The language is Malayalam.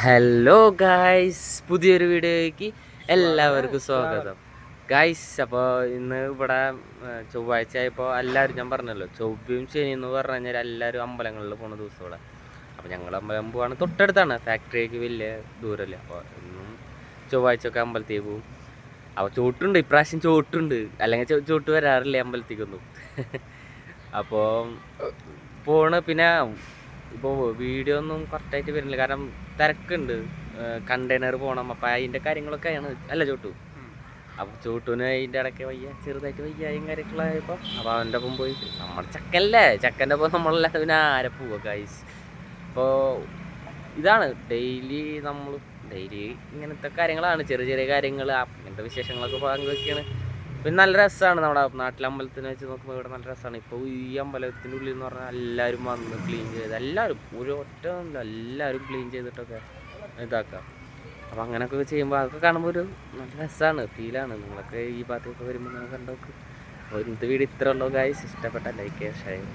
ഹലോ ഗായ്സ്, പുതിയൊരു വീഡിയോയ്ക്ക് എല്ലാവർക്കും സ്വാഗതം. ഗായ്സ്, അപ്പോൾ ഇന്ന് ഇവിടെ ചൊവ്വാഴ്ച ആയപ്പോൾ എല്ലാവരും, ഞാൻ പറഞ്ഞല്ലോ, ചൊവ്വയും ശനി എന്ന് പറഞ്ഞു കഴിഞ്ഞാൽ എല്ലാവരും അമ്പലങ്ങളിൽ പോകുന്ന ദിവസം ഇവിടെ. അപ്പോൾ ഞങ്ങൾ അമ്പലം പോവാണ്, തൊട്ടടുത്താണ്, ഫാക്ടറിക്ക് വലിയ ദൂരമില്ല. അപ്പോൾ ഇന്നും ചൊവ്വാഴ്ചയൊക്കെ അമ്പലത്തേക്ക് പോകും. അപ്പോൾ ചോട്ടുണ്ട്, ഇപ്രാവശ്യം ചോട്ടുണ്ട്, അല്ലെങ്കിൽ ചോട്ട് വരാറില്ലേ അമ്പലത്തേക്കൊന്നും. അപ്പോൾ പിന്നെ ഇപ്പോൾ വീഡിയോ ഒന്നും കറക്റ്റായിട്ട് വരുന്നില്ല, കാരണം തിരക്കുണ്ട്, കണ്ടെയ്നർ പോകണം. അപ്പം അതിൻ്റെ കാര്യങ്ങളൊക്കെയാണ്, അല്ല ചോട്ടു. അപ്പോൾ ചോട്ടുവിന് അതിൻ്റെ ഇടയ്ക്ക് ചെറുതായിട്ട് വയ്യായും കാര്യങ്ങളായപ്പോൾ അപ്പോൾ അവൻ്റെ ഒപ്പം പോയി. നമ്മൾ ചക്കൻ്റെ ഒപ്പം നമ്മളല്ലാതെ പിന്നെ ആരെ പോവുക ഗൈസ്. അപ്പോൾ ഇതാണ് ഡെയിലി ഇങ്ങനത്തെ കാര്യങ്ങളാണ്, ചെറിയ ചെറിയ കാര്യങ്ങൾ, ഇങ്ങനത്തെ വിശേഷങ്ങളൊക്കെ പങ്കുവയ്ക്കുകയാണ്. പിന്നെ നല്ല രസമാണ്, നമ്മുടെ നാട്ടിലെ അമ്പലത്തിനെ വെച്ച് നോക്കുമ്പോൾ ഇവിടെ നല്ല രസമാണ്. ഇപ്പോൾ ഈ അമ്പലത്തിൻ്റെ ഉള്ളിൽ എന്ന് പറഞ്ഞാൽ എല്ലാവരും വന്ന് ക്ലീൻ ചെയ്ത്, എല്ലാവരും ഒരു ഒറ്റ എല്ലാവരും ക്ലീൻ ചെയ്തിട്ടൊക്കെ ഇതാക്കാം. അപ്പോൾ അങ്ങനെയൊക്കെ ചെയ്യുമ്പോൾ അതൊക്കെ കാണുമ്പോൾ ഒരു നല്ല രസമാണ്, ഫീലാണ്. നിങ്ങളൊക്കെ ഈ ഭാഗത്തൊക്കെ വരുമ്പോൾ നിങ്ങൾ കണ്ടോക്ക്. അപ്പോൾ ഇന്നത്തെ വീഡിയോ ഇത്ര ഉള്ളൂ ഗൈസ്. ഇഷ്ടപ്പെട്ട ലൈക്ക് ഷെയർ.